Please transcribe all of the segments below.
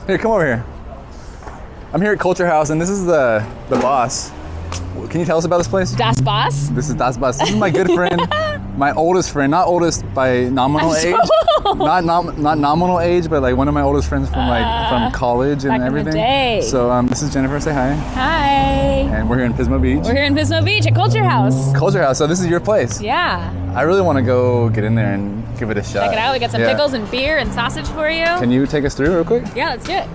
Here, come over here. I'm here at Kulturhaus, and this is the boss. Can you tell us about this place? Das Boss? This is Das Boss. This is my good friend, my oldest friend. Not oldest by nominal age. Not nominal age, but like one of my oldest friends from college and back everything. In the day. So this is Jennifer. Say hi. Hi. And we're here in Pismo Beach. We're here in Pismo Beach at Kulturhaus. Kulturhaus. So this is your place. Yeah. I really want to go get in there and give it a shot. Check it out. We got some pickles and beer and sausage for you. Can you take us through real quick? Yeah, let's do it.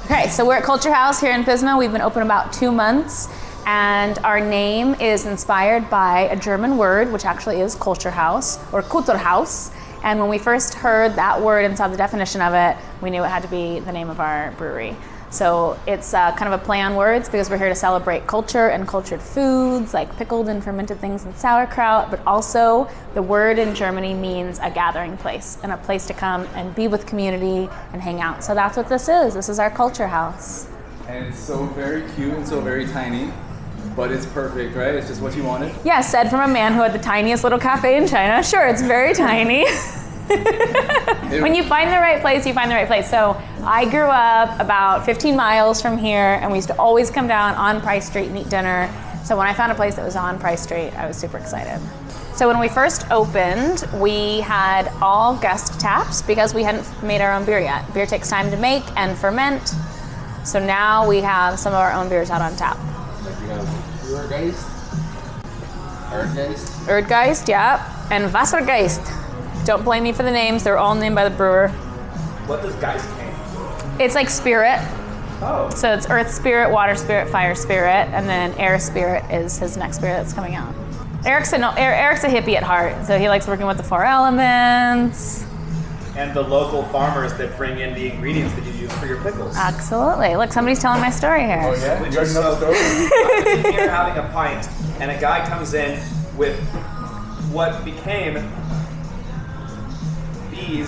Okay, so we're at Kulturhaus here in Pismo. We've been open about 2 months, and our name is inspired by a German word, which actually is Kulturhaus or Kulturhaus. And when we first heard that word and saw the definition of it, we knew it had to be the name of our brewery. So it's kind of a play on words because we're here to celebrate culture and cultured foods like pickled and fermented things and sauerkraut, but also the word in Germany means a gathering place and a place to come and be with community and hang out. So that's what this is. This is our Kulturhaus. And it's so very cute and so very tiny, but it's perfect, right? It's just what you wanted. Yeah, said from a man who had the tiniest little cafe in China. Sure, it's very tiny. When you find the right place, you find the right place. So I grew up about 15 miles from here, and we used to always come down on Price Street and eat dinner. So when I found a place that was on Price Street, I was super excited. So when we first opened, we had all guest taps because we hadn't made our own beer yet. Beer takes time to make and ferment. So now we have some of our own beers out on tap. Like we have Erdgeist, Erdgeist, yeah, and Wassergeist. Don't blame me for the names. They're all named by the brewer. What does Geist mean? It's like spirit. Oh. So it's earth spirit, water spirit, fire spirit, and then air spirit is his next spirit that's coming out. Eric's a hippie at heart, so he likes working with the 4 elements. And the local farmers that bring in the ingredients that you use for your pickles. Absolutely. Look, somebody's telling my story here. Oh yeah? Which You already is know the story? I'm in here having a pint, and a guy comes in with what became pickled green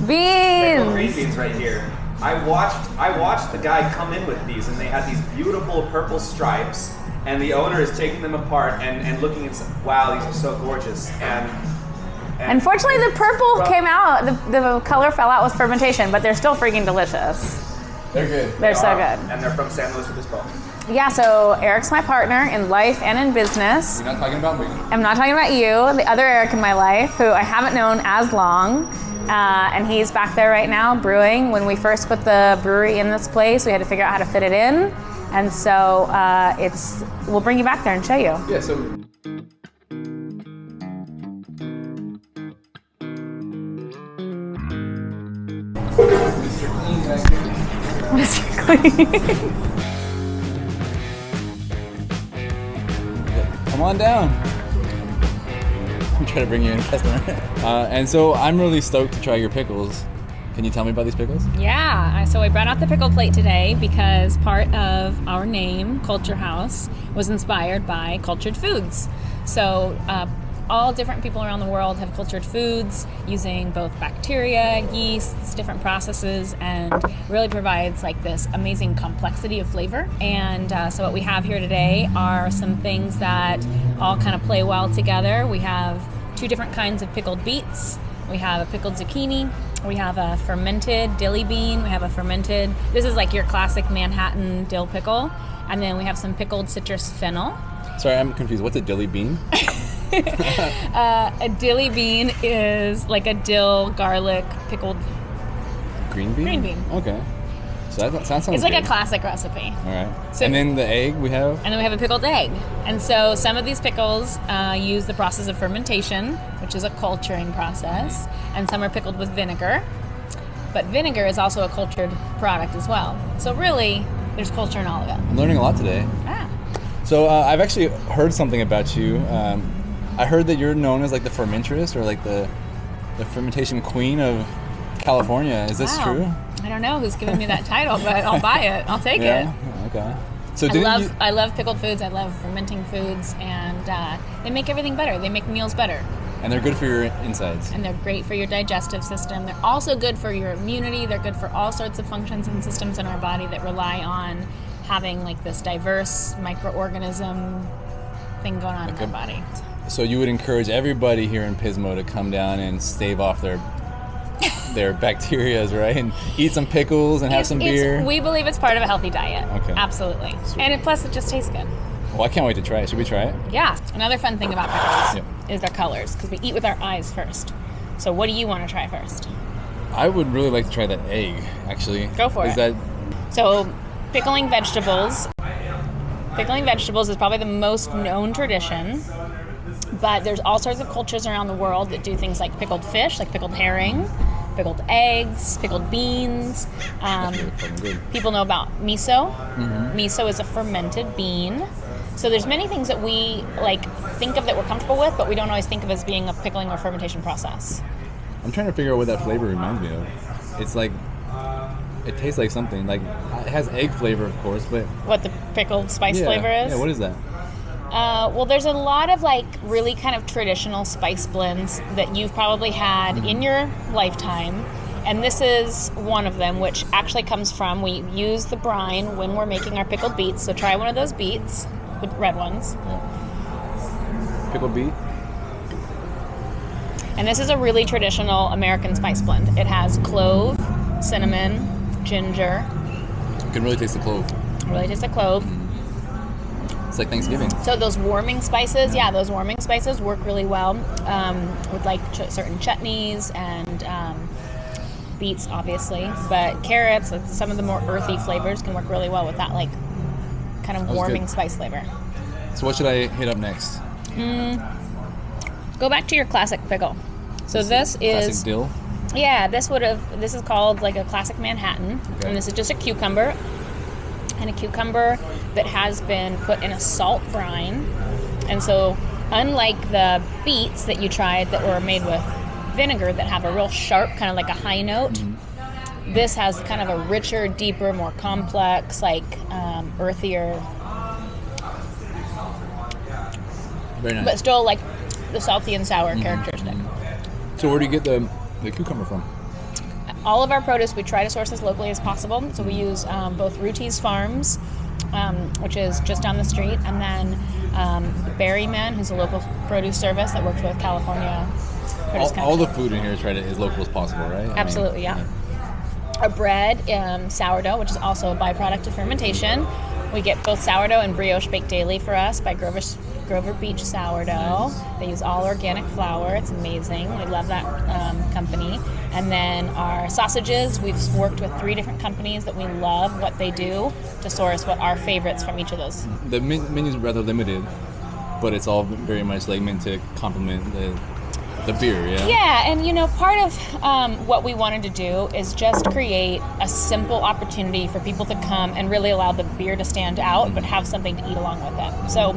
Beans! beans right here. I watched the guy come in with these, and they had these beautiful purple stripes, and the owner is taking them apart and looking and saying, wow, these are so gorgeous. And Unfortunately, the purple came out, the color fell out with fermentation, but they're still freaking delicious. They're good. They're so good. And they're from San Luis Obispo. Yeah, so Eric's my partner in life and in business. You're not talking about me. I'm not talking about you, the other Eric in my life, who I haven't known as long. And he's back there right now brewing. When we first put the brewery in this place, we had to figure out how to fit it in. And so we'll bring you back there and show you. Yeah, so Mr. Clean back here. Mr. Clean. Come on down. I'm trying to bring you in, customer. And so I'm really stoked to try your pickles. Can you tell me about these pickles? Yeah, so I brought out the pickle plate today because part of our name, Kulturhaus, was inspired by cultured foods. So all different people around the world have cultured foods using both bacteria, yeasts, different processes, and really provides like this amazing complexity of flavor. And so what we have here today are some things that all kind of play well together. We have 2 different kinds of pickled beets. We have a pickled zucchini. We have a fermented dilly bean. We have a fermented, this is like your classic Manhattan dill pickle. And then we have some pickled citrus fennel. Sorry, I'm confused. What's a dilly bean? A dilly bean is like a dill, garlic, pickled Green bean? green bean. Okay. So that sounds It's like good. a classic recipe. All right. So- And then the egg we have? And then we have a pickled egg. And so some of these pickles use the process of fermentation, which is a culturing process, and some are pickled with vinegar. But vinegar is also a cultured product as well. So really, there's culture in all of it. I'm learning a lot today. Ah. So I've actually heard something about you. I heard that you're known as like the fermentress or like the fermentation queen of California. Is this Wow. true? I don't know who's giving me that title, but I'll buy it. I'll take it. Yeah. Okay. So I love pickled foods. I love fermenting foods, and they make everything better. They make meals better, and they're good for your insides. and they're great for your digestive system. They're also good for your immunity. They're good for all sorts of functions and systems in our body that rely on having like this diverse microorganism thing going on in our body. So you would encourage everybody here in Pismo to come down and stave off their bacterias, right? And eat some pickles and have some beer. We believe it's part of a healthy diet. Okay. Absolutely. Sweet. And plus, it just tastes good. Well, I can't wait to try it. Should we try it? Yeah. Another fun thing about pickles Yep. is their colors, because we eat with our eyes first. So what do you want to try first? I would really like to try that egg, actually. Go for it. So, Pickling Vegetables. Pickling Vegetables is probably the most known tradition, but there's all sorts of cultures around the world that do things like pickled fish, like pickled herring, pickled eggs, pickled beans. That's really fucking good. People know about miso. Mm-hmm. Miso is a fermented bean. So there's many things that we think of that we're comfortable with, but we don't always think of as being a pickling or fermentation process. I'm trying to figure out what that flavor reminds me of. It's like, it tastes like something. Like, it has egg flavor, of course, but... What the pickled spice flavor is? Yeah, what is that? Well, there's a lot of really kind of traditional spice blends that you've probably had in your lifetime. And this is one of them, which actually comes from, we use the brine when we're making our pickled beets. So try one of those beets, the red ones. Yeah. Pickled beet? And this is a really traditional American spice blend. It has clove, cinnamon, ginger. You can really taste the clove. Really tastes like clove. It's like Thanksgiving. So those warming spices, those warming spices work really well with certain chutneys and beets, obviously. But carrots, some of the more earthy flavors can work really well with that kind of warming spice flavor. So what should I hit up next? Go back to your classic pickle. So this is classic dill. Yeah, this is called like a classic Manhattan, Okay. and this is just a cucumber, and a cucumber that has been put in a salt brine. And so, unlike the beets that you tried that were made with vinegar that have a real sharp, kind of like a high note, this has kind of a richer, deeper, more complex, earthier, Very nice. but still like the salty and sour characteristic. So where do you get the cucumber from? All of our produce, we try to source as locally as possible. So we use both Ruty's Farms, which is just down the street, and then Berryman, who's a local produce service that works with California Produce All the Commission. food in here is tried as local as possible, right? Absolutely, yeah. Our bread, sourdough, which is also a byproduct of fermentation. We get both sourdough and brioche baked daily for us by Grover Beach Sourdough. Nice. They use all organic flour. It's amazing. We love that company. And then our sausages, we've worked with 3 different companies that we love what they do to source what our favorites from each of those. The menu's rather limited, but it's all very much meant to complement the beer, yeah? Yeah, and part of what we wanted to do is just create a simple opportunity for people to come and really allow the beer to stand out, but have something to eat along with it. So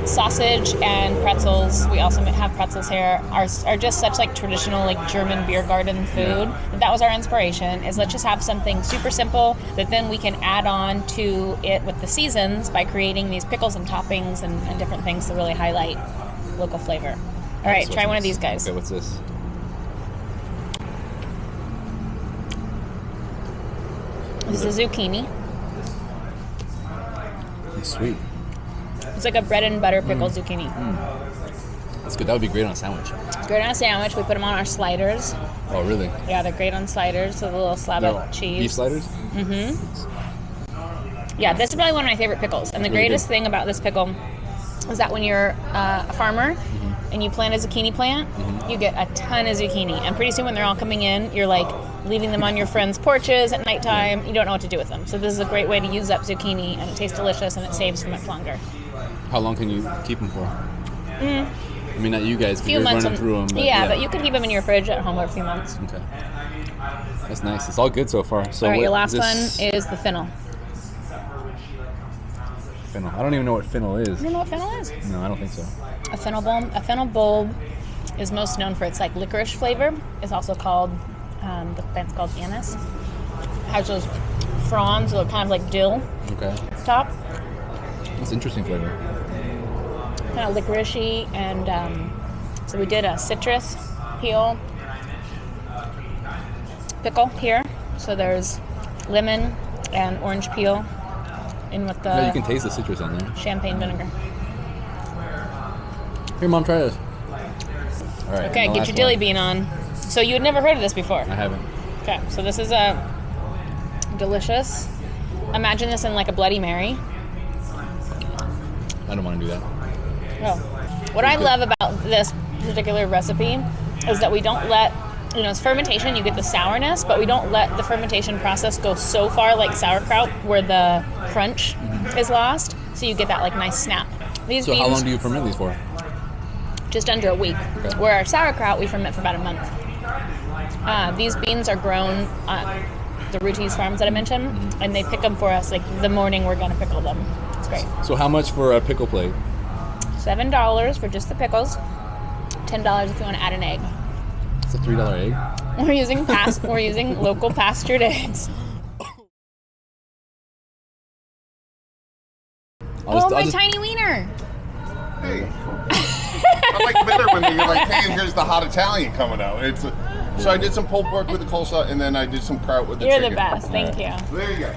sausage and pretzels, we also have pretzels here, are just such traditional German beer garden food. Yeah. That was our inspiration, is let's just have something super simple that then we can add on to it with the seasons by creating these pickles and toppings and different things to really highlight local flavor. All right, try one of these guys. Okay, what's this? This is a zucchini. It's sweet. It's like a bread and butter pickled zucchini. That's good. That would be great on a sandwich. It's great on a sandwich. We put them on our sliders. Oh, really? Yeah, they're great on sliders with a little slab of cheese. Beef sliders? Yeah, this is probably one of my favorite pickles. And the Really greatest good. thing about this pickle is that when you're a farmer and you plant a zucchini plant, you get a ton of zucchini. And pretty soon when they're all coming in, you're leaving them on your friends' porches at nighttime. You don't know what to do with them. So this is a great way to use up zucchini, and it tastes delicious, and it saves for much longer. How long can you keep them for? I mean, not you guys, A because few you're months. running through them. But you can keep them in your fridge at home for a few months. Okay. That's nice. It's all good so far. So All right, what your last is one this? is the fennel. Fennel. I don't even know what fennel is. You don't know what fennel is? No, I don't think so. A fennel bulb is most known for its licorice flavor. It's also called, the plant's called anise. Has those fronds that look kind of like dill Okay. top, That's interesting flavor. kind of licoricey, and so we did a citrus peel pickle here. So there's lemon and orange peel in with Yeah, you the can taste the citrus on there. champagne vinegar. Here, Mom, try this. All right. Okay, get your dilly bean on. So you had never heard of this before? I haven't. Okay, so this is a delicious. Imagine this in like a Bloody Mary. I don't want to do that. Oh. What I love about this particular recipe is that we don't let, it's fermentation, you get the sourness, but we don't let the fermentation process go so far like sauerkraut where the crunch is lost, so you get that like nice snap. These So beans, how long do you ferment these for? just under a week. Okay. Where our sauerkraut, we ferment for about a month. These beans are grown at the Ruti's farms that I mentioned, and they pick them for us like the morning we're going to pickle them. It's great. So how much for a pickle plate? $7 for just the pickles. $10 if you want to add an egg. It's a $3 egg. We're using local pastured eggs. My tiny wiener. Hey. I like better when you're like, hey, here's the hot Italian coming out. So I did some pulled pork with the coleslaw, and then I did some kraut with the You're chicken. the best. Thank you. There you go.